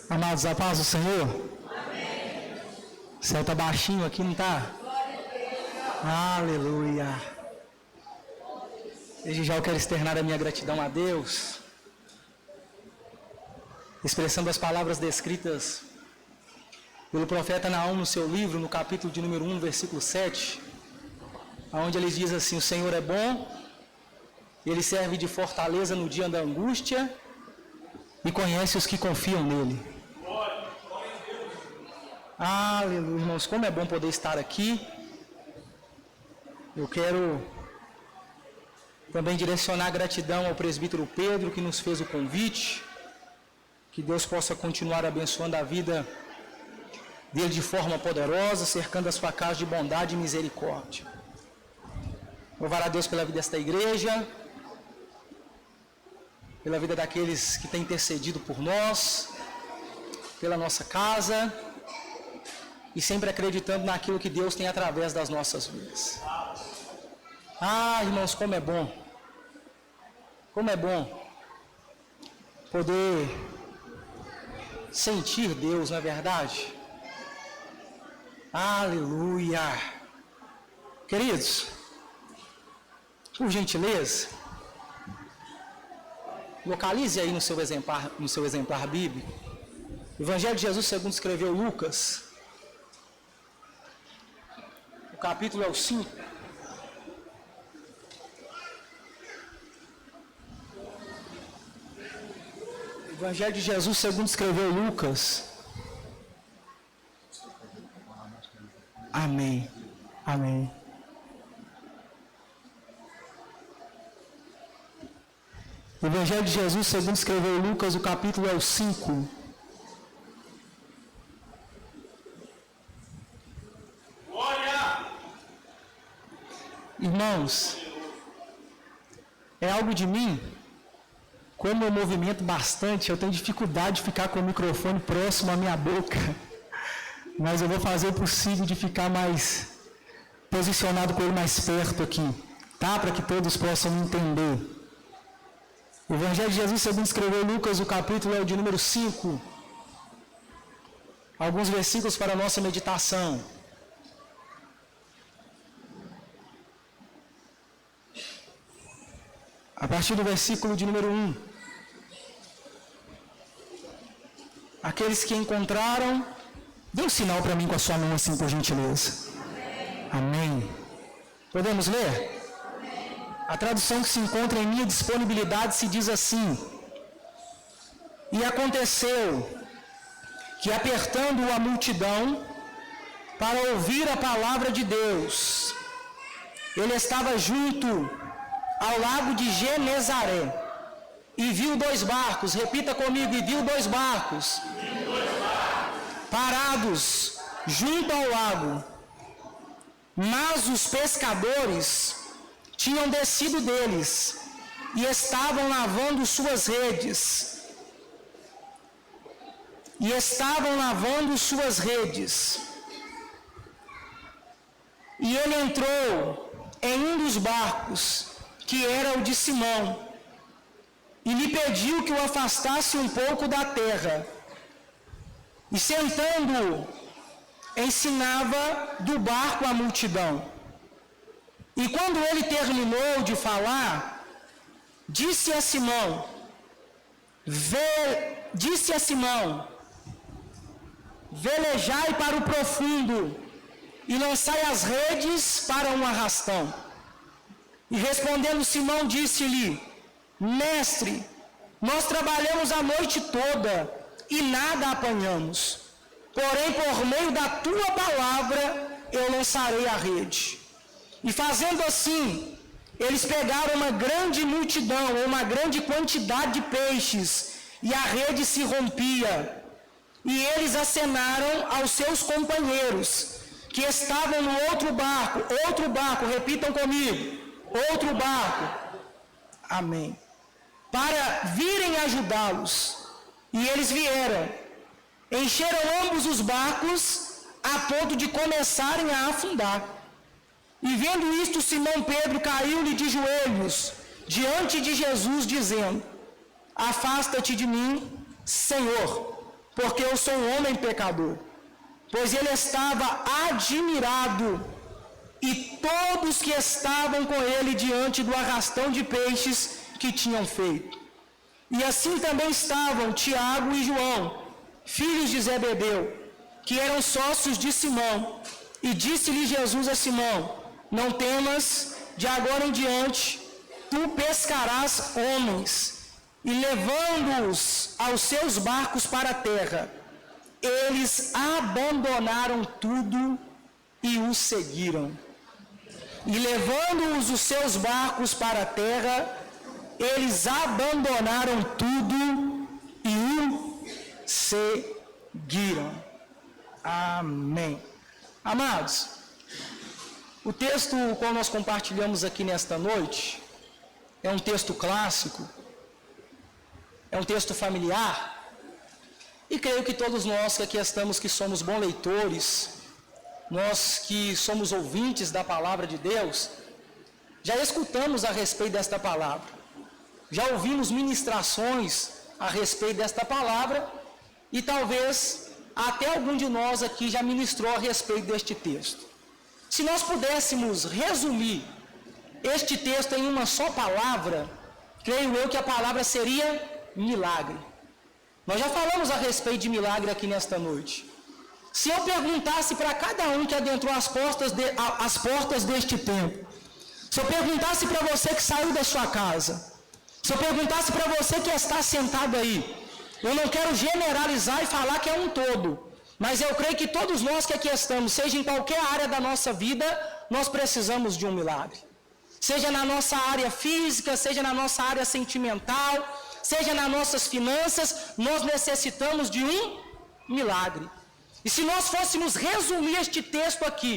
Amados, a paz do Senhor? Amém. O céu está baixinho aqui, não está? Aleluia. Desde já eu quero externar a minha gratidão a Deus, expressando as palavras descritas pelo profeta Naum no seu livro, no capítulo de número 1, versículo 7, onde ele diz assim: o Senhor é bom, ele serve de fortaleza no dia da angústia e conhece os que confiam nele. Aleluia, irmãos, como é bom poder estar aqui. Eu quero também direcionar gratidão ao presbítero Pedro, que nos fez o convite. Que Deus possa continuar abençoando a vida dele de forma poderosa, cercando a sua casa de bondade e misericórdia. Louvar a Deus pela vida desta igreja, pela vida daqueles que têm intercedido por nós, pela nossa casa, e sempre acreditando naquilo que Deus tem através das nossas vidas. Ah, irmãos, como é bom poder sentir Deus, não é verdade? Aleluia. Queridos, por gentileza, localize aí no seu exemplar bíblico, Evangelho de Jesus segundo escreveu Lucas, o capítulo é o 5. Evangelho de Jesus segundo escreveu Lucas. Amém. Amém. Evangelho de Jesus segundo escreveu Lucas, o capítulo é o 5. Irmãos, é algo de mim, como eu movimento bastante, eu tenho dificuldade de ficar com o microfone próximo à minha boca, mas eu vou fazer o possível de ficar mais posicionado com ele mais perto aqui, tá? Para que todos possam entender. O Evangelho de Jesus segundo escreveu Lucas, o capítulo é o de número 5. Alguns versículos para a nossa meditação. A partir do versículo de número 1. Aqueles que encontraram, dê um sinal para mim com a sua mão assim, por gentileza. Amém. Podemos ler? A tradução que se encontra em minha disponibilidade se diz assim: e aconteceu que, apertando a multidão para ouvir a palavra de Deus, ele estava junto ao lago de Genezaré, e viu 2 barcos, repita comigo, e viu 2 barcos, parados junto ao lago, mas os pescadores tinham descido deles, e estavam lavando suas redes, e ele entrou em um dos barcos, que era o de Simão, e lhe pediu que o afastasse um pouco da terra. E sentando, ensinava do barco a multidão. E quando ele terminou de falar, disse a Simão, velejai para o profundo e lançai as redes para um arrastão. E respondendo Simão, disse-lhe: Mestre, nós trabalhamos a noite toda e nada apanhamos. Porém, por meio da tua palavra, eu lançarei a rede. E fazendo assim, eles pegaram uma grande multidão, uma grande quantidade de peixes, e a rede se rompia. E eles acenaram aos seus companheiros, que estavam no outro barco, repitam comigo, outro barco, amém, para virem ajudá-los. E eles vieram, encheram ambos os barcos, a ponto de começarem a afundar. E vendo isto, Simão Pedro caiu-lhe de joelhos diante de Jesus, dizendo: Afasta-te de mim, Senhor, porque eu sou um homem pecador. Pois ele estava admirado, e todos que estavam com ele diante do arrastão de peixes que tinham feito. E assim também estavam Tiago e João, filhos de Zebedeu, que eram sócios de Simão. E disse-lhe Jesus a Simão: não temas, de agora em diante tu pescarás homens. E levando-os aos seus barcos para a terra, eles abandonaram tudo e o seguiram. E levando-os os seus barcos para a terra, eles abandonaram tudo e o seguiram. Amém. Amados, o texto qual nós compartilhamos aqui nesta noite é um texto clássico, é um texto familiar, e creio que todos nós que aqui estamos, que somos bons leitores, nós que somos ouvintes da palavra de Deus, já escutamos a respeito desta palavra, já ouvimos ministrações a respeito desta palavra, e talvez até algum de nós aqui já ministrou a respeito deste texto. Se nós pudéssemos resumir este texto em uma só palavra, creio eu que a palavra seria milagre. Nós já falamos a respeito de milagre aqui nesta noite. Se eu perguntasse para cada um que adentrou as portas deste templo, se eu perguntasse para você que saiu da sua casa, se eu perguntasse para você que está sentado aí, eu não quero generalizar e falar que é um todo, mas eu creio que todos nós que aqui estamos, seja em qualquer área da nossa vida, nós precisamos de um milagre. Seja na nossa área física, seja na nossa área sentimental, seja nas nossas finanças, nós necessitamos de um milagre. E se nós fôssemos resumir este texto aqui,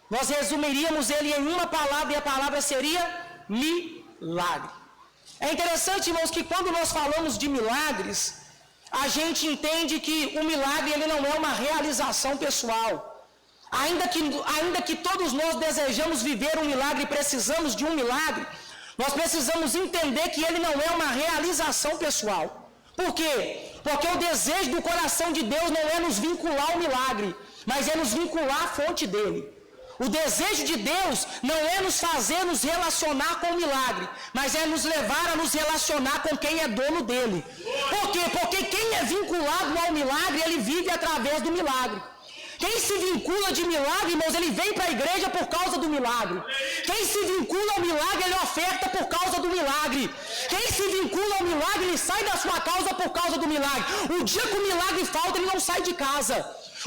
nós resumiríamos ele em uma palavra, e a palavra seria milagre. É interessante, irmãos, que quando nós falamos de milagres, a gente entende que o milagre ele não é uma realização pessoal. Ainda que todos nós desejamos viver um milagre e precisamos de um milagre, nós precisamos entender que ele não é uma realização pessoal. Por quê? Porque o desejo do coração de Deus não é nos vincular ao milagre, mas é nos vincular à fonte dele. O desejo de Deus não é nos fazer nos relacionar com o milagre, mas é nos levar a nos relacionar com quem é dono dele. Por quê? Porque quem é vinculado ao milagre, ele vive através do milagre. Quem se vincula de milagre, irmãos, ele vem para a igreja por causa do milagre. Quem se vincula ao milagre, ele oferta por causa do milagre. Quem se vincula ao milagre, ele sai da sua casa por causa do milagre. O dia que o milagre falta, ele não sai de casa.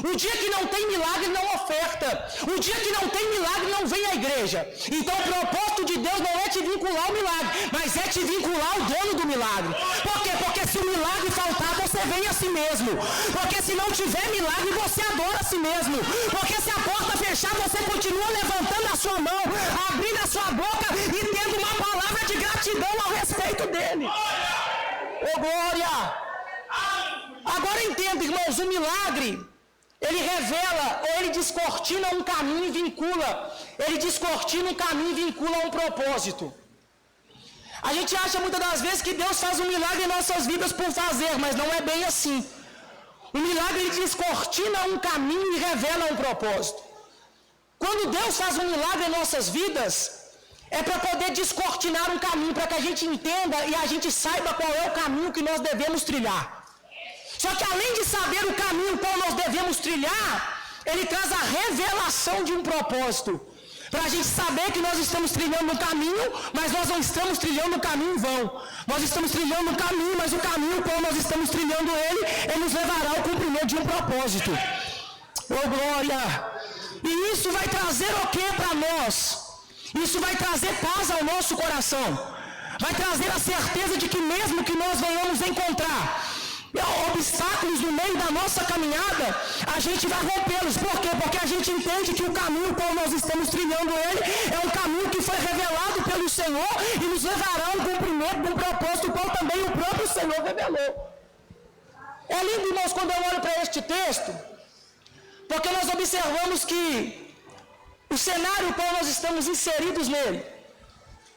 O dia que não tem milagre, não oferta. O dia que não tem milagre, não vem à igreja. Então o propósito de Deus não é te vincular ao milagre, mas é te vincular ao dono do milagre. Por quê? Porque se o milagre faltar, você vem a si mesmo. Porque se não tiver milagre, você adora a si mesmo. Porque se a porta fechar, você continua levantando a sua mão, abrindo a sua boca e tendo uma palavra de gratidão ao respeito dele. Ô glória! Agora entenda, irmãos, o milagre, ele revela, ou ele descortina um caminho e vincula. Ele descortina um caminho e vincula a um propósito. A gente acha muitas das vezes que Deus faz um milagre em nossas vidas por fazer, mas não é bem assim. O milagre, ele descortina um caminho e revela um propósito. Quando Deus faz um milagre em nossas vidas, é para poder descortinar um caminho, para que a gente entenda e a gente saiba qual é o caminho que nós devemos trilhar. Só que além de saber o caminho qual nós devemos trilhar, ele traz a revelação de um propósito. Para a gente saber que nós estamos trilhando um caminho, mas nós não estamos trilhando um caminho em vão. Nós estamos trilhando um caminho, mas o caminho qual nós estamos trilhando ele nos levará ao cumprimento de um propósito. Oh glória! E isso vai trazer o que para nós? Isso vai trazer paz ao nosso coração. Vai trazer a certeza de que mesmo que nós venhamos encontrar obstáculos no meio da nossa caminhada, a gente vai rompê-los. Por quê? Porque a gente entende que o caminho qual nós estamos trilhando ele é um caminho que foi revelado pelo Senhor e nos levará ao cumprimento de um propósito qual também o próprio Senhor revelou. É lindo, irmãos, quando eu olho para este texto, porque nós observamos que o cenário qual nós estamos inseridos nele,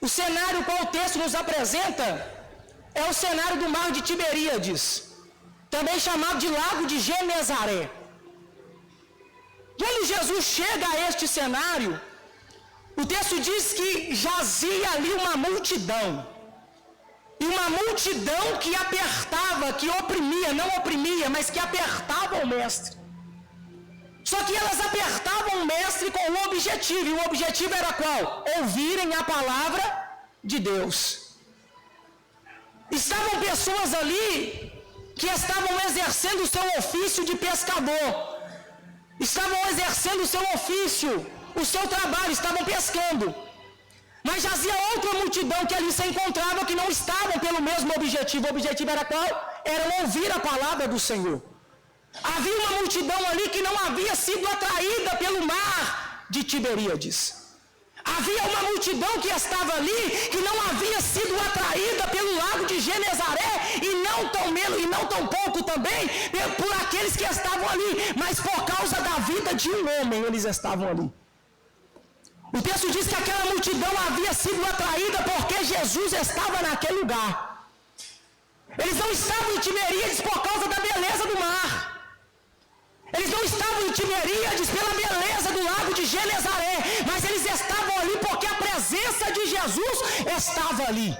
o cenário qual o texto nos apresenta, é o cenário do mar de Tiberíades. também chamado de Lago de Genezaré. Quando Jesus chega a este cenário, o texto diz que jazia ali uma multidão. E uma multidão que apertava, que oprimia, não oprimia, mas que apertava o mestre. Só que elas apertavam o mestre com um objetivo, e o objetivo era qual? Ouvirem a palavra de Deus. Estavam pessoas ali que estavam exercendo o seu ofício de pescador, estavam exercendo o seu ofício, o seu trabalho, estavam pescando. Mas jazia outra multidão que ali se encontrava, que não estavam pelo mesmo objetivo. O objetivo era qual? Era ouvir a palavra do Senhor. Havia uma multidão ali que não havia sido atraída pelo mar de Tiberíades. Havia uma multidão que estava ali que não havia sido atraída pelo lago de Genezaré, e não tão pouco também por aqueles que estavam ali, mas por causa da vida de um homem eles estavam ali. O texto diz que aquela multidão havia sido atraída porque Jesus estava naquele lugar. Eles não estavam em Tiberíades por causa da beleza do mar. Eles não estavam em Tiberíades pela beleza do lago de Genezaré, mas eles estavam ali porque a presença de Jesus estava ali.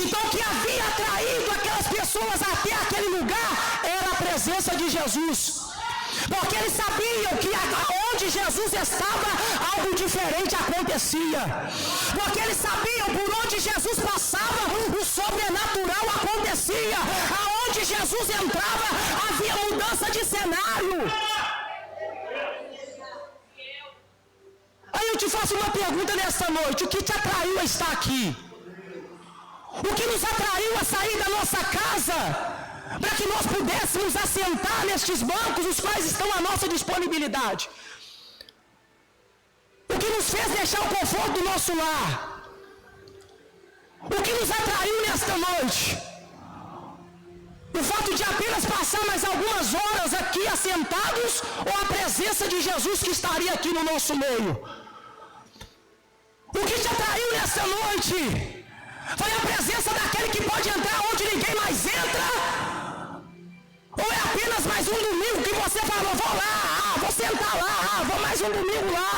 Então o que havia atraído aquelas pessoas até aquele lugar era a presença de Jesus. Porque eles sabiam que onde Jesus estava, algo diferente acontecia. Porque eles sabiam por onde Jesus passava, o sobrenatural acontecia. Aonde Jesus entrava, havia mudança de cenário. Aí eu te faço uma pergunta nessa noite: o que te atraiu a estar aqui? O que nos atraiu a sair da nossa casa para que nós pudéssemos assentar nestes bancos, os quais estão à nossa disponibilidade? O que nos fez deixar o conforto do nosso lar? O que nos atraiu nesta noite? O fato de apenas passar mais algumas horas aqui assentados, ou a presença de Jesus que estaria aqui no nosso meio? O que te atraiu nesta noite? Foi a presença daquele que pode entrar onde ninguém mais entra? Ou é apenas mais um domingo que você falou: vou lá, vou sentar lá, vou mais um domingo lá?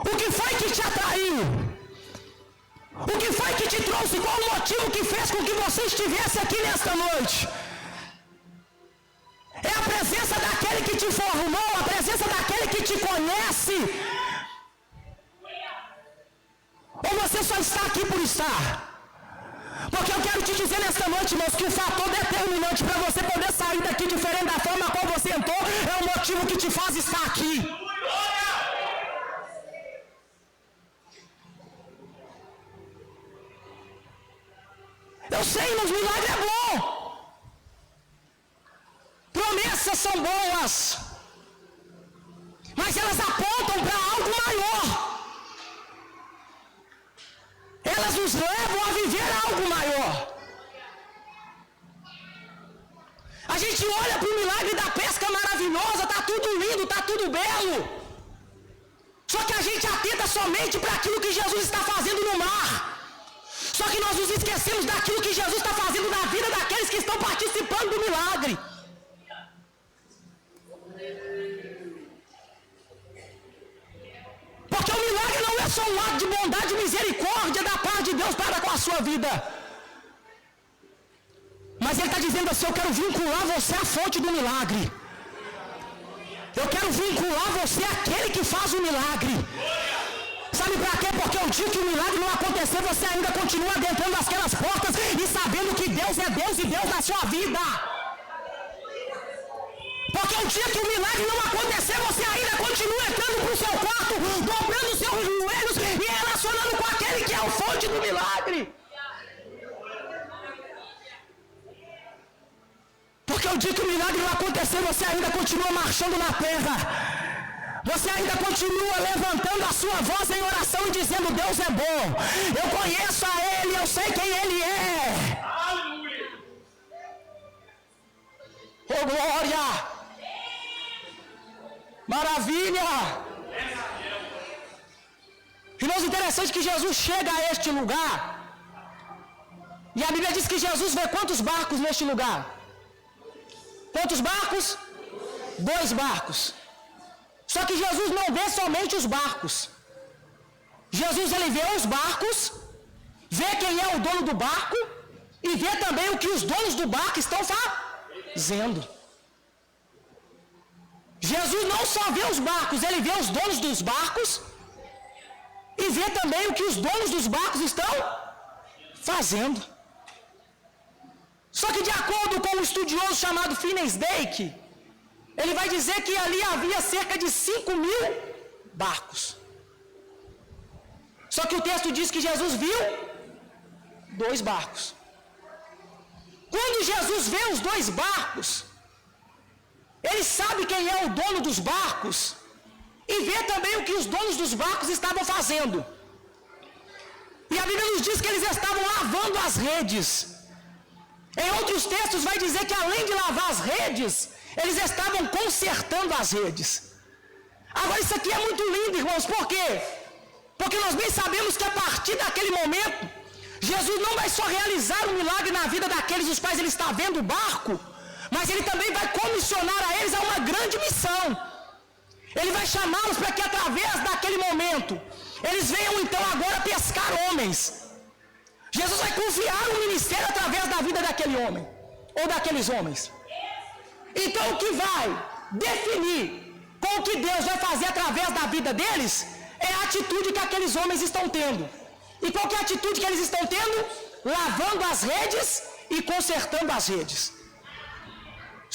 O que foi que te atraiu? O que foi que te trouxe? Qual o motivo que fez com que você estivesse aqui nesta noite? É a presença daquele que te formou, a presença daquele que te conhece? Ou você só está aqui por estar? Porque eu quero te dizer nesta noite, irmãos, que o fator determinante para você poder sair daqui diferente da forma como você entrou é o motivo que te faz estar aqui. Eu sei, mas milagre é bom. Promessas são boas, mas elas apontam para algo maior. Elas nos levam a viver algo maior. A gente olha para o milagre da pesca maravilhosa, está tudo lindo, está tudo belo. Só que a gente atenta somente para aquilo que Jesus está fazendo no mar. Só que nós nos esquecemos daquilo que Jesus está fazendo na vida daqueles que estão participando do milagre. Porque o milagre não é só um ato de bondade e misericórdia da parte de Deus para com a sua vida. Mas Ele está dizendo assim: eu quero vincular você à fonte do milagre. Eu quero vincular você àquele que faz o milagre. Sabe para quê? Porque o dia que o milagre não acontecer, você ainda continua adentrando aquelas portas e sabendo que Deus é Deus e Deus na sua vida. Porque o dia que o milagre não acontecer, você ainda continua entrando para o seu quarto, dobrando os seus joelhos e relacionando com aquele que é o fonte do milagre. Porque o dia que o milagre não acontecer, você ainda continua marchando na terra. Você ainda continua levantando a sua voz em oração e dizendo: Deus é bom, eu conheço a Ele, eu sei quem Ele é. Oh glória! Maravilha! Irmãos, interessante que Jesus chega a este lugar E a Bíblia diz que Jesus vê quantos barcos neste lugar? Quantos barcos? 2 barcos. Só que Jesus não vê somente os barcos. Jesus ele vê os barcos, vê quem é o dono do barco e vê também o que os donos do barco estão fazendo. Jesus não só vê os barcos, ele vê os donos dos barcos e vê também o que os donos dos barcos estão fazendo. Só que de acordo com um estudioso chamado Finney Dake, ele vai dizer que ali havia cerca de 5.000 barcos. Só que o texto diz que Jesus viu 2 barcos. Quando Jesus vê os 2 barcos, ele sabe quem é o dono dos barcos e vê também o que os donos dos barcos estavam fazendo. E a Bíblia nos diz que eles estavam lavando as redes. Em outros textos vai dizer que além de lavar as redes, eles estavam consertando as redes. Agora isso aqui é muito lindo, irmãos, por quê? Porque nós bem sabemos que a partir daquele momento, Jesus não vai só realizar um milagre na vida daqueles os quais ele está vendo o barco, mas ele também vai comissionar a eles a uma grande missão. Ele vai chamá-los para que através daquele momento, eles venham então agora pescar homens. Jesus vai confiar um ministério através da vida daquele homem, ou daqueles homens. Então o que vai definir com o que Deus vai fazer através da vida deles, é a atitude que aqueles homens estão tendo. E qual que é a atitude que eles estão tendo? Lavando as redes e consertando as redes.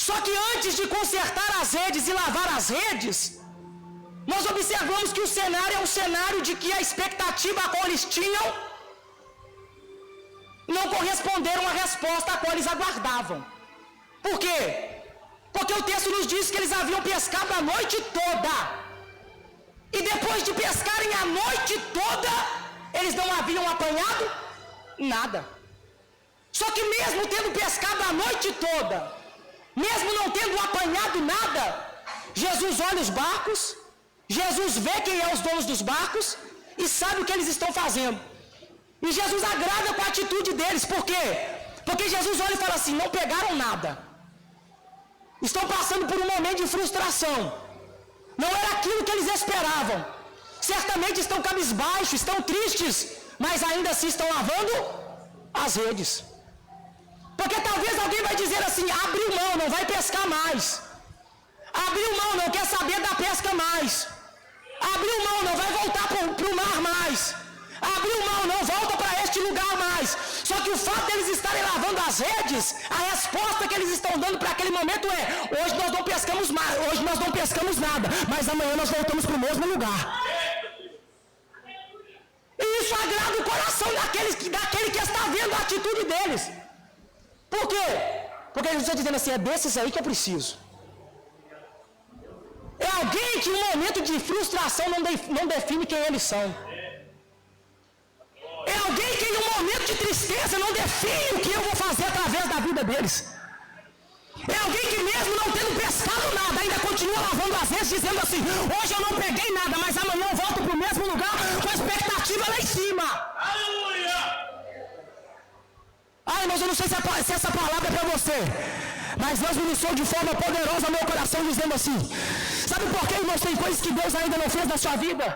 Só que antes de consertar as redes e lavar as redes, nós observamos que o cenário é um cenário de que a expectativa a qual eles tinham não corresponderam à resposta a qual eles aguardavam. Por quê? Porque o texto nos diz que eles haviam pescado a noite toda. E depois de pescarem a noite toda, eles não haviam apanhado nada. Só que mesmo tendo pescado a noite toda, mesmo não tendo apanhado nada, Jesus olha os barcos, Jesus vê quem é os donos dos barcos e sabe o que eles estão fazendo. E Jesus agrada com a atitude deles. Por quê? Porque Jesus olha e fala assim: não pegaram nada. Estão passando por um momento de frustração. Não era aquilo que eles esperavam. Certamente estão cabisbaixos, estão tristes, mas ainda assim estão lavando as redes. Porque talvez alguém vai dizer assim: abriu mão, não vai pescar mais. Abriu mão, não quer saber da pesca mais. Abriu mão, não vai voltar para o mar mais. Abriu mão, não volta para este lugar mais. Só que o fato deles estarem lavando as redes, a resposta que eles estão dando para aquele momento é: hoje nós não pescamos mais, hoje nós não pescamos nada, mas amanhã nós voltamos para o mesmo lugar. E isso agrada o coração daquele que está vendo a atitude deles. Por quê? Porque Jesus está dizendo assim: é desses aí que eu preciso. É alguém que em um momento de frustração não define quem eles são. É alguém que em um momento de tristeza não define o que eu vou fazer através da vida deles. É alguém que mesmo não tendo pescado nada, ainda continua lavando as redes, dizendo assim: hoje eu não peguei nada, mas amanhã eu volto para o mesmo lugar, com a expectativa lá em cima. Aleluia! Ai, mas eu não sei se essa palavra é para você, mas Deus ministrou de forma poderosa ao meu coração, dizendo assim: sabe por que, irmãos, tem coisas que Deus ainda não fez na sua vida?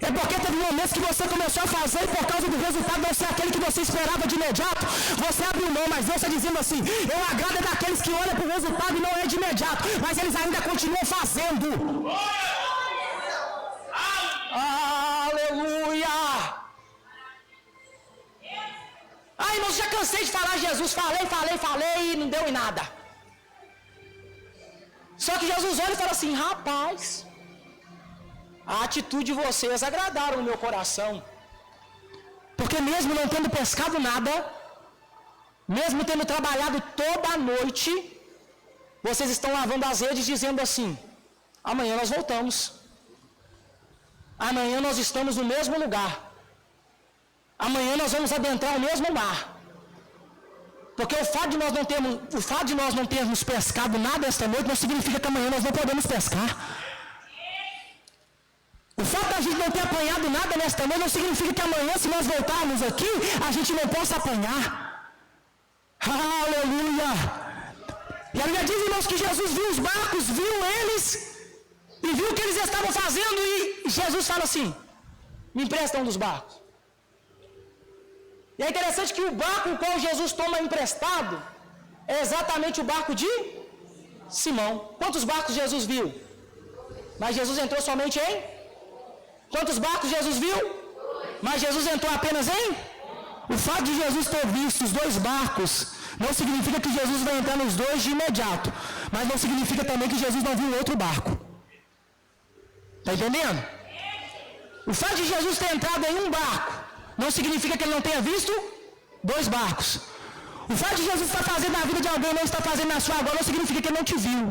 É porque teve momentos que você começou a fazer e por causa do resultado não ser aquele que você esperava de imediato, você abriu mão. Mas Deus está dizendo assim: eu agrado é daqueles que olham para o resultado e não é de imediato, mas eles ainda continuam fazendo. Aleluia! Ai, irmãos, já cansei de falar Jesus, falei e não deu em nada. Só que Jesus olha e fala assim: rapaz, a atitude de vocês agradaram o meu coração. Porque mesmo não tendo pescado nada, mesmo tendo trabalhado toda a noite, vocês estão lavando as redes dizendo assim: amanhã nós voltamos. Amanhã nós estamos no mesmo lugar. Amanhã nós vamos adentrar o mesmo mar. Porque o fato de nós não termos pescado nada esta noite não significa que amanhã nós não podemos pescar. O fato da gente não ter apanhado nada nesta noite não significa que amanhã, se nós voltarmos aqui, a gente não possa apanhar. Aleluia! E a Bíblia diz, irmãos, que Jesus viu os barcos, viu eles, e viu o que eles estavam fazendo, e Jesus fala assim, me empresta um dos barcos. E é interessante que o barco o qual Jesus toma emprestado, é exatamente o barco de Simão. Quantos barcos Jesus viu? Mas Jesus entrou somente em? Quantos barcos Jesus viu? Mas Jesus entrou apenas em? O fato de Jesus ter visto os 2 barcos não significa que Jesus vai entrar nos 2 de imediato, mas não significa também que Jesus não viu outro barco. Está entendendo? O fato de Jesus ter entrado em um barco não significa que ele não tenha visto 2 barcos. O fato de Jesus estar fazendo na vida de alguém e não estar fazendo na sua agora não significa que ele não te viu.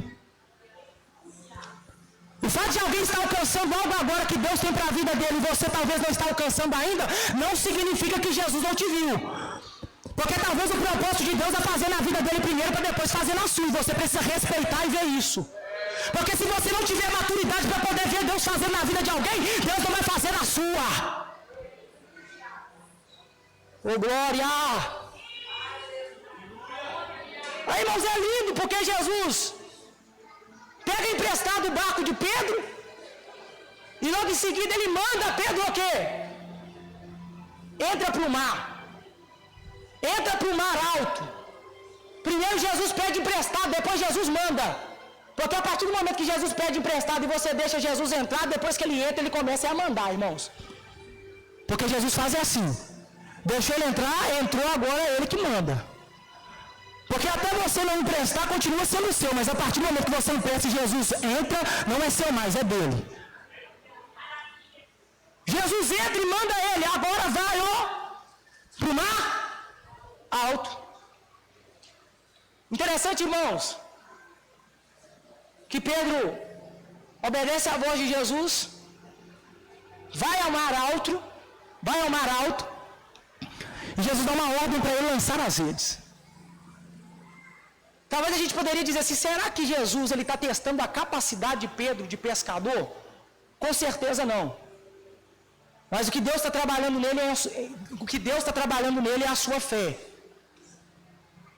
O fato de alguém estar alcançando algo agora que Deus tem para a vida dele e você talvez não está alcançando ainda, não significa que Jesus não te viu. Porque talvez o propósito de Deus é fazer na vida dele primeiro para depois fazer na sua. E você precisa respeitar e ver isso. Porque se você não tiver maturidade para poder ver Deus fazendo na vida de alguém, Deus não vai fazer na sua. Ô glória! Aí, irmãos, é lindo porque Jesus pega emprestado o barco de Pedro e logo em seguida ele manda Pedro o quê? Entra para o mar. Entra para o mar alto. Primeiro Jesus pede emprestado, depois Jesus manda. Porque a partir do momento que Jesus pede emprestado e você deixa Jesus entrar, depois que ele entra, ele começa a mandar, irmãos. Porque Jesus faz assim. Deixou ele entrar, entrou, agora é ele que manda. Porque até você não emprestar, continua sendo seu, mas a partir do momento que você empresta e Jesus entra, não é seu mais, é dele. Jesus entra e manda ele, agora vai, ó, pro mar alto. Interessante, irmãos, que Pedro obedece à voz de Jesus, vai ao mar alto, e Jesus dá uma ordem para ele lançar as redes. Talvez a gente poderia dizer assim, será que Jesus ele está testando a capacidade de Pedro de pescador? Com certeza não. Mas o que Deus está trabalhando nele é a sua fé.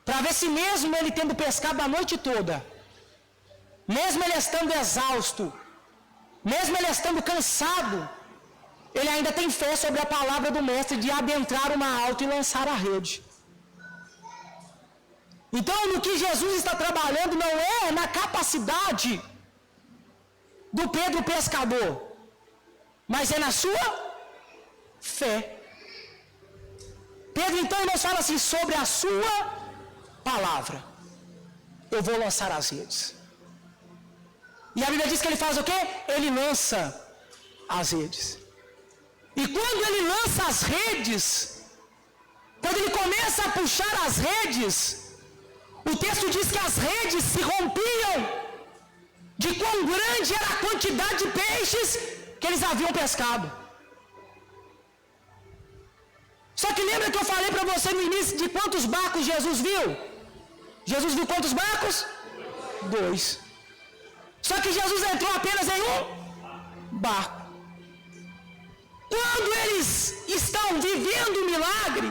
Para ver se mesmo ele tendo pescado a noite toda, mesmo ele estando exausto, mesmo ele estando cansado, ele ainda tem fé sobre a palavra do mestre de adentrar o mar alto e lançar a rede. Então, no que Jesus está trabalhando não é na capacidade do Pedro pescador, mas é na sua fé. Pedro, então, nos fala assim, sobre a sua palavra, eu vou lançar as redes. E a Bíblia diz que ele faz o quê? Ele lança as redes. E quando ele lança as redes, quando ele começa a puxar as redes, o texto diz que as redes se rompiam de quão grande era a quantidade de peixes que eles haviam pescado. Só que lembra que eu falei para você no início de quantos barcos Jesus viu? Jesus viu quantos barcos? 2. Só que Jesus entrou apenas em um barco. Quando eles estão vivendo o milagre,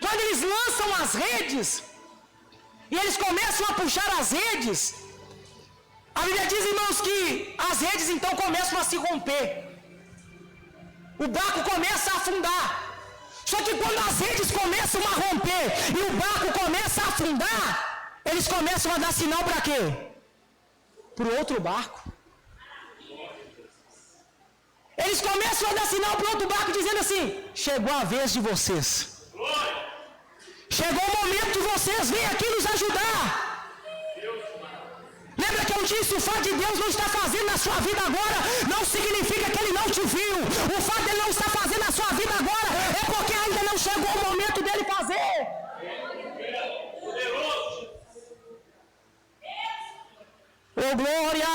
quando eles lançam as redes, e eles começam a puxar as redes, a Bíblia diz, irmãos, que as redes então começam a se romper. O barco começa a afundar. Só que quando as redes começam a romper e o barco começa a afundar, eles começam a dar sinal para quê? Para o outro barco. Eles começam a dar sinal para o outro barco dizendo assim, chegou a vez de vocês. Chegou o momento de vocês virem aqui nos ajudar. Lembra que eu disse, o fato de Deus não estar fazendo na sua vida agora, não significa que Ele não te viu. O fato de Ele não estar fazendo na sua vida agora, é porque ainda não chegou o momento dEle fazer. Ô glória!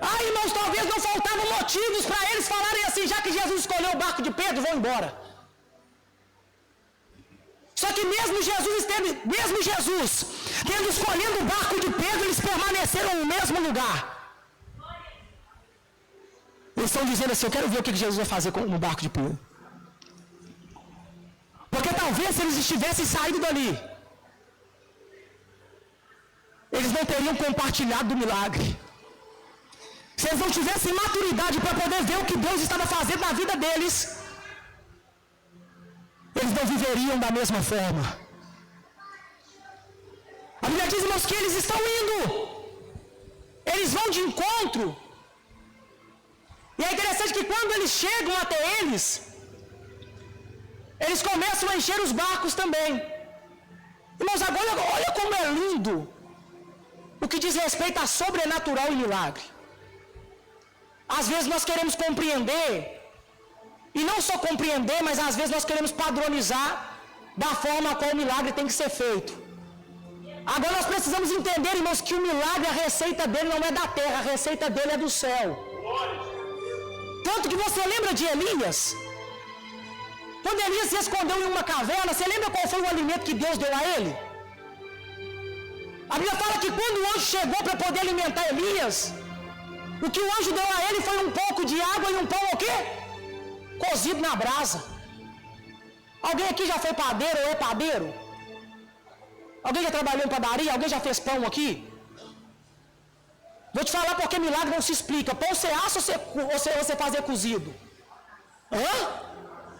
Ah, irmãos, talvez não faltavam motivos para eles falarem assim, já que Jesus escolheu o barco de Pedro, vão embora. Só que mesmo Jesus tendo escolhido o barco de Pedro, eles permaneceram no mesmo lugar. Eles estão dizendo assim, eu quero ver o que Jesus vai fazer no barco de Pedro. Porque talvez se eles estivessem saído dali, eles não teriam compartilhado do milagre. Se eles não tivessem maturidade para poder ver o que Deus estava fazendo na vida deles, eles não viveriam da mesma forma. A Bíblia diz, irmãos, que eles estão indo. Eles vão de encontro. E é interessante que quando eles chegam até eles começam a encher os barcos também. Irmãos, agora olha como é lindo o que diz respeito a sobrenatural e milagre. Às vezes nós queremos compreender, e não só compreender, mas às vezes nós queremos padronizar da forma qual o milagre tem que ser feito. Agora nós precisamos entender, irmãos, que o milagre, a receita dele não é da terra, a receita dele é do céu. Tanto que você lembra de Elias? Quando Elias se escondeu em uma caverna, você lembra qual foi o alimento que Deus deu a ele? A Bíblia fala que quando o anjo chegou para poder alimentar Elias, o que o anjo deu a ele foi um pouco de água e um pão o quê? Cozido na brasa. Alguém aqui já foi padeiro ou é padeiro? Alguém já trabalhou em padaria? Alguém já fez pão aqui? Vou te falar porque milagre não se explica. Pão você assa ou você fazer cozido? Hã?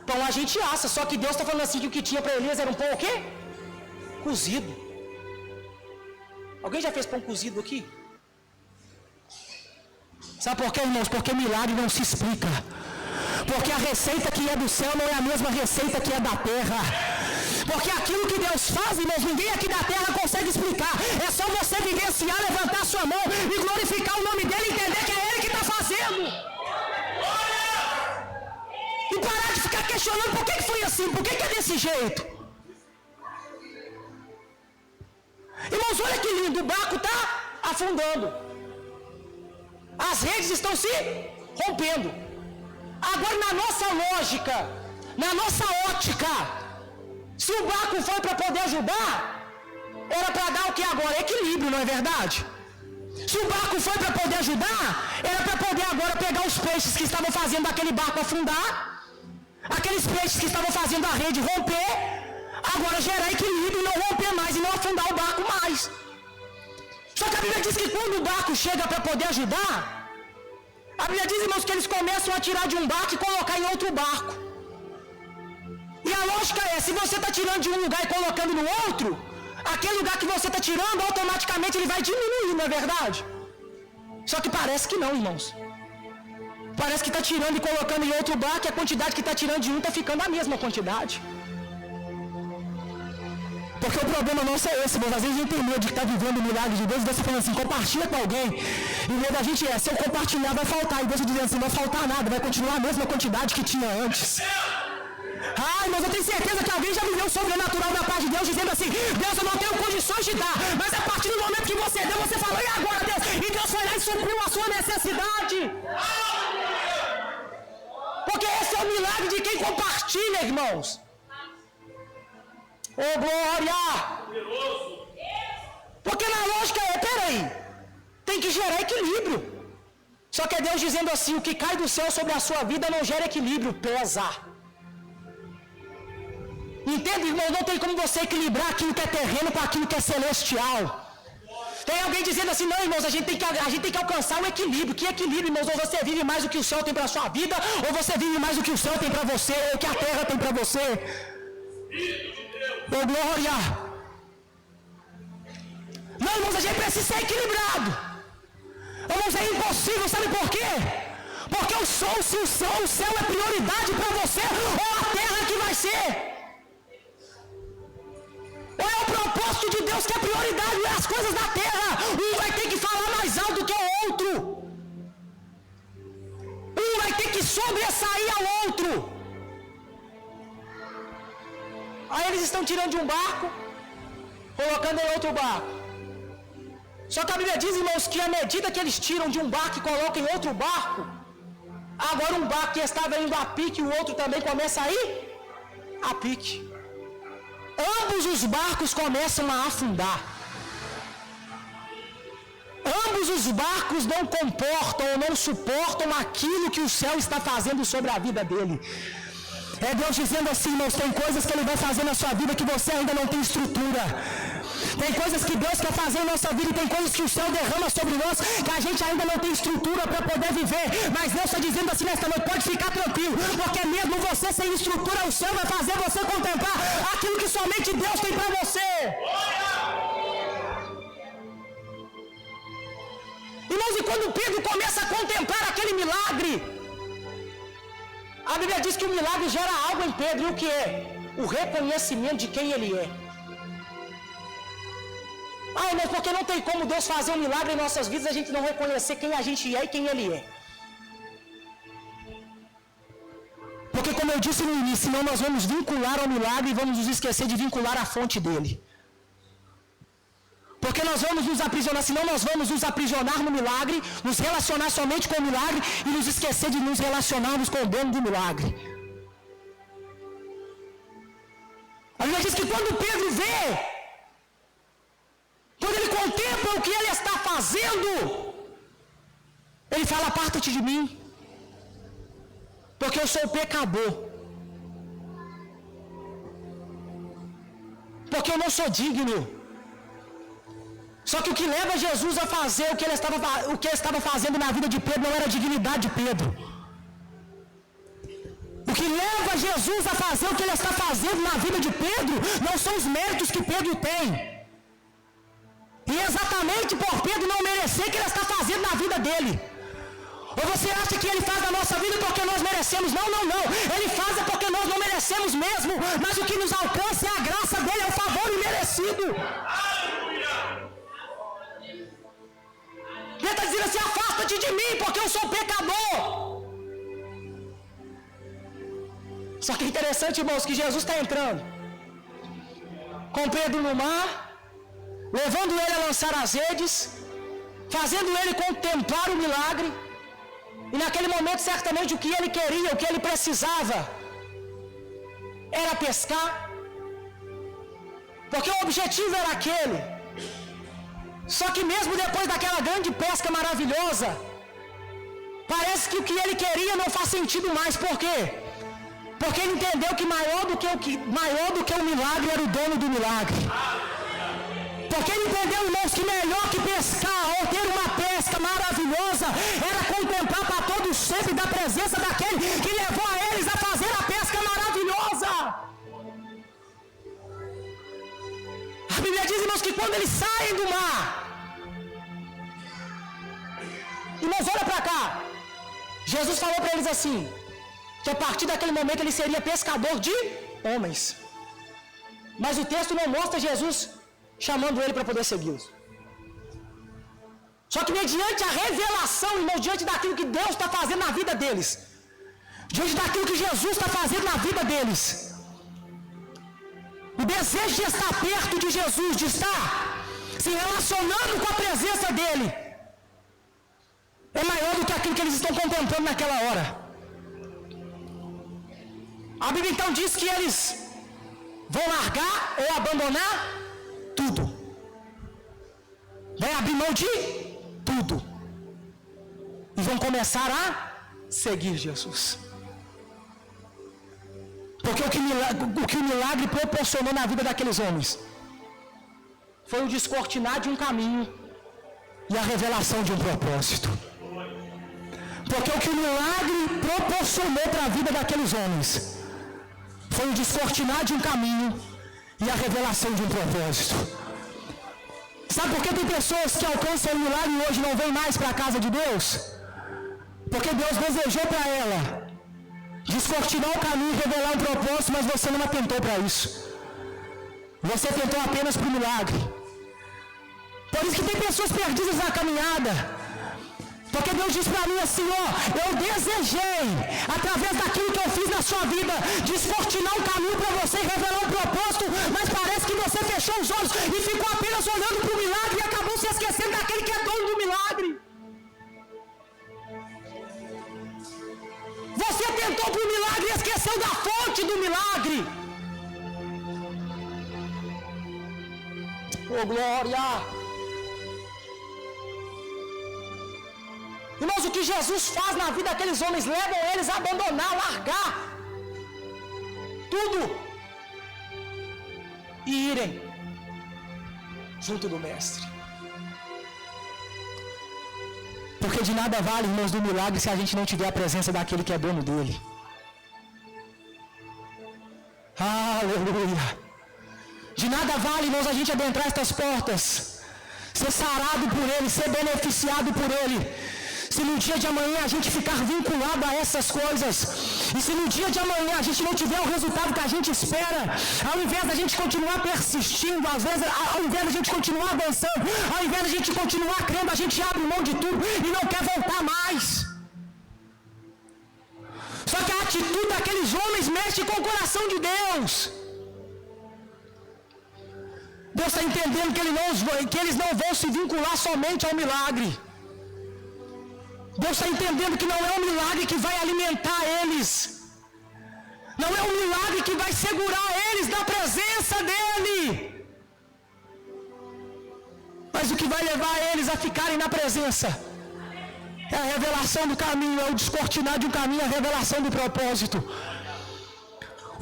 Pão a gente assa, só que Deus está falando assim que o que tinha para Elias era um pão o quê? Cozido. Alguém já fez pão cozido aqui? Sabe por quê, irmãos? Porque milagre não se explica. Porque a receita que é do céu não é a mesma receita que é da terra. Porque aquilo que Deus faz, irmãos, ninguém aqui da terra consegue explicar. É só você vivenciar, levantar sua mão e glorificar o nome dele e entender que é ele que está fazendo. E parar de ficar questionando por que foi assim, por que é desse jeito. Irmãos, olha que lindo, o barco está afundando. As redes estão se rompendo. Agora, na nossa lógica, na nossa ótica, se o barco foi para poder ajudar, era para dar o que agora? Equilíbrio, não é verdade? Se o barco foi para poder ajudar, era para poder agora pegar os peixes que estavam fazendo aquele barco afundar, aqueles peixes que estavam fazendo a rede romper, agora gerar equilíbrio e não romper mais e não afundar o barco mais. Só que a Bíblia diz que quando o barco chega para poder ajudar, a Bíblia diz, irmãos, que eles começam a tirar de um barco e colocar em outro barco. E a lógica é, se você está tirando de um lugar e colocando no outro, aquele lugar que você está tirando, automaticamente ele vai diminuir, não é verdade? Só que parece que não, irmãos. Parece que está tirando e colocando em outro barco e a quantidade que está tirando de um está ficando a mesma quantidade. Porque o problema nosso é esse, mas às vezes a gente tem medo de estar vivendo o milagre de Deus, e Deus está falando assim, compartilha com alguém, e o medo da gente é, se eu compartilhar vai faltar, e Deus está dizendo assim, não vai faltar nada, vai continuar a mesma quantidade que tinha antes. Ai, mas eu tenho certeza que alguém já viveu o sobrenatural da parte de Deus, dizendo assim, Deus, eu não tenho condições de dar, mas a partir do momento que você deu, você falou, e agora Deus? E Deus foi lá e supriu a sua necessidade. Porque esse é o milagre de quem compartilha, irmãos. Ô glória! Porque na lógica é, peraí, tem que gerar equilíbrio. Só que é Deus dizendo assim, o que cai do céu sobre a sua vida não gera equilíbrio, pesa. Entende, irmão? Não tem como você equilibrar aquilo que é terreno com aquilo que é celestial. Tem alguém dizendo assim, não, irmãos, a gente tem que alcançar um equilíbrio. Que equilíbrio, irmãos? Ou você vive mais do que o céu tem para a sua vida, ou você vive mais do que o céu tem para você, ou o que a terra tem para você. Ô glória! Não, irmãos, a gente precisa ser equilibrado. Irmãos, é impossível, sabe por quê? Porque se o céu é prioridade para você, ou a terra que vai ser. Ou é o propósito de Deus que é prioridade, não é as coisas da terra. Um vai ter que falar mais alto do que o outro. Um vai ter que sobressair ao outro. Aí eles estão tirando de um barco, colocando em outro barco. Só que a Bíblia diz, irmãos, que à medida que eles tiram de um barco e colocam em outro barco, agora um barco que estava indo a pique, o outro também começa a ir a pique. Ambos os barcos começam a afundar. ambos os barcos não comportam ou não suportam aquilo que o céu está fazendo sobre a vida dele. É Deus dizendo assim, irmãos, tem coisas que Ele vai fazer na sua vida que você ainda não tem estrutura. Tem coisas que Deus quer fazer em nossa vida e tem coisas que o céu derrama sobre nós que a gente ainda não tem estrutura para poder viver. Mas Deus está dizendo assim nesta noite, pode ficar tranquilo, porque mesmo você sem estrutura, o céu vai fazer você contemplar aquilo que somente Deus tem para você. Irmãos, e quando Pedro começa a contemplar aquele milagre, a Bíblia diz que o milagre gera algo em Pedro, e o que é? O reconhecimento de quem ele é. Ah, irmãos, porque não tem como Deus fazer um milagre em nossas vidas, a gente não reconhecer quem a gente é e quem Ele é. Porque como eu disse no início, senão nós vamos vincular ao milagre e vamos nos esquecer de vincular a fonte dele. Porque nós vamos nos aprisionar, senão nós vamos nos aprisionar no milagre, nos relacionar somente com o milagre e nos esquecer de nos relacionarmos com o dono do milagre. A Bíblia diz que quando Pedro vê, quando ele contempla o que ele está fazendo, ele fala, aparta-te de mim, porque eu sou pecador, porque eu não sou digno. Só que o que leva Jesus a fazer o que ele estava fazendo na vida de Pedro não era a dignidade de Pedro. O que leva Jesus a fazer o que ele está fazendo na vida de Pedro não são os méritos que Pedro tem. E exatamente por Pedro não merecer que ele está fazendo na vida dele. Ou você acha que ele faz na nossa vida porque nós merecemos? Não, não, não. Ele faz é porque nós não merecemos mesmo. Mas o que nos alcança é a graça dele, é o favor imerecido. Ele está dizendo assim, afasta-te de mim porque eu sou pecador. Só que é interessante, irmãos, que Jesus está entrando com Pedro no mar, levando ele a lançar as redes, fazendo ele contemplar o milagre, e naquele momento certamente o que ele queria, o que ele precisava, era pescar, porque o objetivo era aquele. Só que mesmo depois daquela grande pesca maravilhosa, parece que o que ele queria não faz sentido mais. Por quê? Porque ele entendeu que maior do que o milagre era o dono do milagre. Porque ele entendeu, irmãos, que melhor que pescar ou ter uma pesca maravilhosa era contemplar para todo sempre da presença daquele que levou a eles a fazer a pesca maravilhosa. A Bíblia diz, irmãos, que quando eles saem do mar, irmãos, olha para cá, Jesus falou para eles assim, que a partir daquele momento ele seria pescador de homens. Mas o texto não mostra Jesus chamando ele para poder segui-los. Só que mediante a revelação, irmão, diante daquilo que Deus está fazendo na vida deles, diante daquilo que Jesus está fazendo na vida deles, o desejo de estar perto de Jesus, de estar se relacionando com a presença dele, é maior do que aquilo que eles estão contemplando naquela hora. A Bíblia então diz que eles vão largar ou abandonar tudo. Vai abrir mão de tudo. E vão começar a seguir Jesus. Porque o que o milagre proporcionou na vida daqueles homens foi o descortinar de um caminho e a revelação de um propósito. Porque o que o milagre proporcionou para a vida daqueles homens foi o descortinar de um caminho e a revelação de um propósito. Sabe por que tem pessoas que alcançam o milagre e hoje não vêm mais para a casa de Deus? Porque Deus desejou para ela descortinar o caminho e revelar um propósito, mas você não atentou para isso. Você atentou apenas para o milagre. Por isso que tem pessoas perdidas na caminhada. Porque Deus diz para mim assim, ó, eu desejei, através daquilo que eu fiz na sua vida, descortinar um caminho para você e revelar um propósito, mas parece que você fechou os olhos e ficou apenas olhando para o milagre e acabou se esquecendo daquele que é dono do milagre. Você tentou para o milagre e esqueceu da fonte do milagre. Oh, glória! Irmãos, o que Jesus faz na vida daqueles homens levam eles a abandonar, a largar tudo e irem junto do Mestre. Porque de nada vale, irmãos, do milagre se a gente não tiver a presença daquele que é dono dele. Aleluia! De nada vale, irmãos, a gente adentrar estas portas, ser sarado por ele, ser beneficiado por ele, se no dia de amanhã a gente ficar vinculado a essas coisas, e se no dia de amanhã a gente não tiver o resultado que a gente espera, ao invés da gente continuar persistindo, às vezes, ao invés da gente continuar avançando, ao invés da gente continuar crendo, a gente abre mão de tudo e não quer voltar mais. Só que a atitude daqueles homens mexe com o coração de Deus. Deus está entendendo que eles não vão se vincular somente ao milagre. Deus está entendendo que não é um milagre que vai alimentar eles. Não é um milagre que vai segurar eles da presença dEle. Mas o que vai levar eles a ficarem na presença é a revelação do caminho, é o descortinar de um caminho, a revelação do propósito.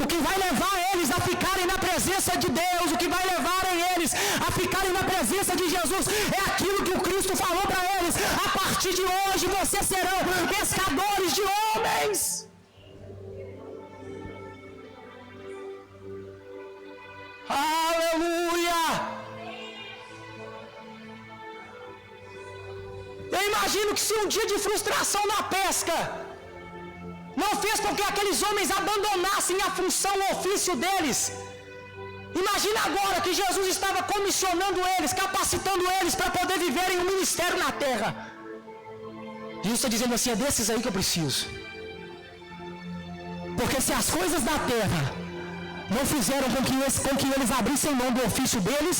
O que vai levar eles a ficarem na presença de Deus, o que vai levar eles a ficarem na presença de Jesus, é aquilo que o Cristo falou para eles: a partir de hoje vocês serão pescadores de homens. Aleluia! Eu imagino que se um dia de frustração na pesca não fez com que aqueles homens abandonassem a função, o ofício deles, imagina agora que Jesus estava comissionando eles, capacitando eles para poder viverem um ministério na terra. Jesus está dizendo assim: é desses aí que eu preciso. Porque se as coisas da terra não fizeram com que eles abrissem mão do ofício deles,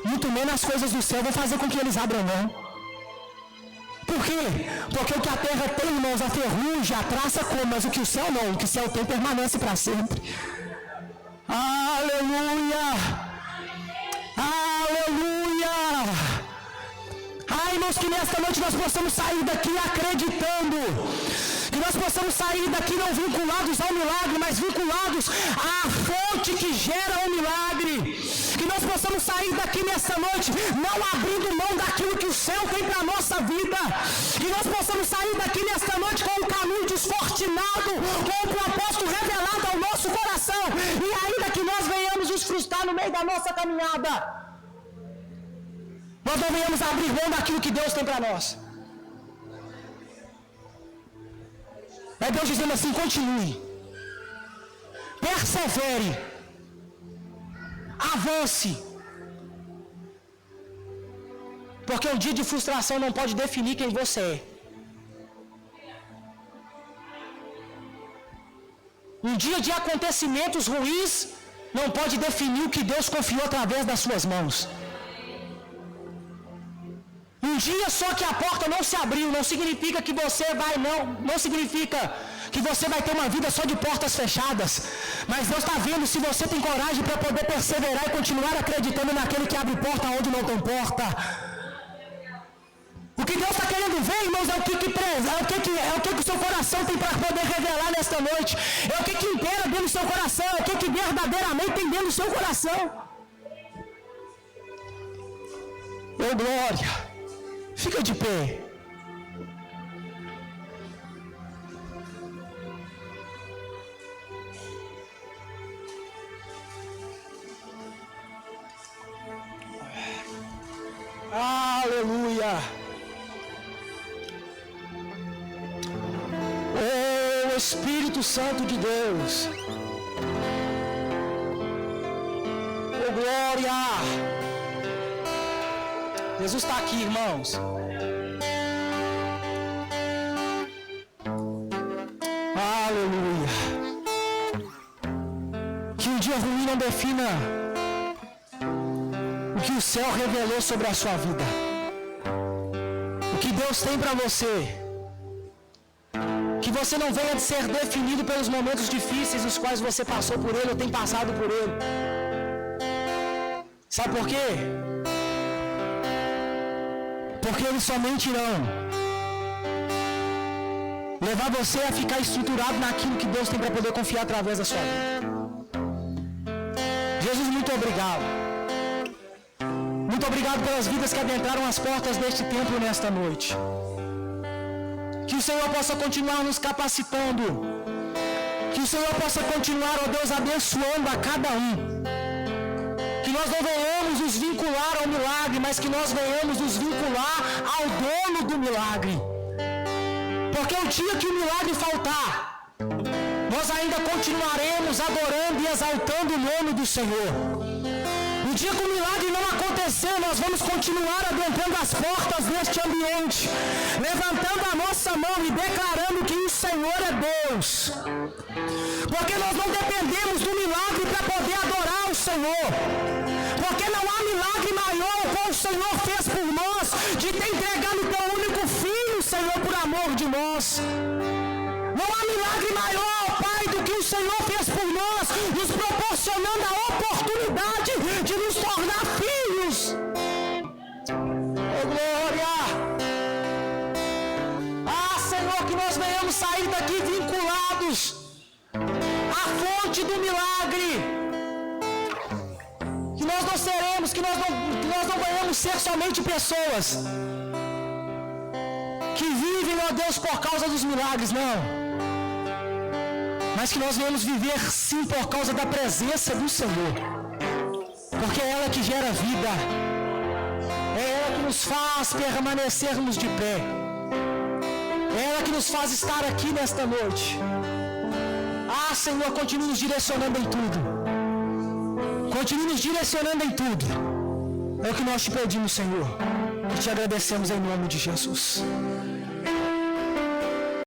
muito menos as coisas do céu vão fazer com que eles abram mão. Por quê? Porque o que a terra tem, irmãos, a ferrugem, a traça come, mas o que o céu não, o que o céu tem permanece para sempre. Aleluia! Aleluia! Ai, irmãos, que nesta noite nós possamos sair daqui acreditando, que nós possamos sair daqui não vinculados ao milagre, mas vinculados à fonte que gera o milagre. Que nós possamos sair daqui nesta noite não abrindo mão daquilo que o céu tem para a nossa vida. Que nós possamos sair daqui nesta noite com o caminho descortinado, com o propósito revelado ao nosso coração. E ainda que nós venhamos nos frustrar no meio da nossa caminhada, nós não venhamos abrir mão daquilo que Deus tem para nós. É Deus dizendo assim: continue, persevere, avance, porque um dia de frustração não pode definir quem você é. Um dia de acontecimentos ruins não pode definir o que Deus confiou através das suas mãos. Um dia só que a porta não se abriu, não significa que você vai, não significa que você vai ter uma vida só de portas fechadas. Mas Deus está vendo se você tem coragem para poder perseverar e continuar acreditando naquele que abre porta onde não tem porta. O que Deus está querendo ver, irmãos, é o que o seu coração tem para poder revelar nesta noite. É o que impera dentro do seu coração, é o que verdadeiramente tem dentro do seu coração. Ô glória! Fica de pé. Aleluia. Oh Espírito Santo de Deus. Oh glória. Jesus está aqui, irmãos. Aleluia. Que um dia ruim não defina o que o céu revelou sobre a sua vida. O que Deus tem para você. Que você não venha de ser definido pelos momentos difíceis os quais você passou por ele ou tem passado por ele. Sabe por quê? Porque eles somente irão levar você a ficar estruturado naquilo que Deus tem para poder confiar através da sua vida. Jesus, muito obrigado. Muito obrigado pelas vidas que adentraram as portas deste templo nesta noite. Que o Senhor possa continuar nos capacitando. Que o Senhor possa continuar, ó Deus, abençoando a cada um. Que nós não venhamos nos vincular ao milagre, mas que nós venhamos nos vincular ao dono do milagre. Porque o dia que o milagre faltar, nós ainda continuaremos adorando e exaltando o nome do Senhor. No dia que o milagre não acontecer, nós vamos continuar adentrando as portas deste ambiente, levantando a nossa mão e declarando que o Senhor é Deus. Porque nós não dependemos do milagre para poder adorar o Senhor. Porque não há milagre maior que o Senhor fez por nós, de ter entregado o teu único filho, Senhor, por amor de nós. Não há milagre maior, Pai, do que o Senhor fez por nós, nos proporcionando a oportunidade de nos tornar filhos. Oh, glória! Ah, Senhor, que nós venhamos sair daqui vinculados à fonte do milagre. Que nós não seremos, que nós não venhamos ser somente pessoas que vivem, ó Deus, por causa dos milagres, não. Mas que nós venhamos viver sim por causa da presença do Senhor. Porque é ela que gera vida. É ela que nos faz permanecermos de pé. É ela que nos faz estar aqui nesta noite. Ah, Senhor, continue nos direcionando em tudo. Continue nos direcionando em tudo. É o que nós te pedimos, Senhor. E te agradecemos em nome de Jesus.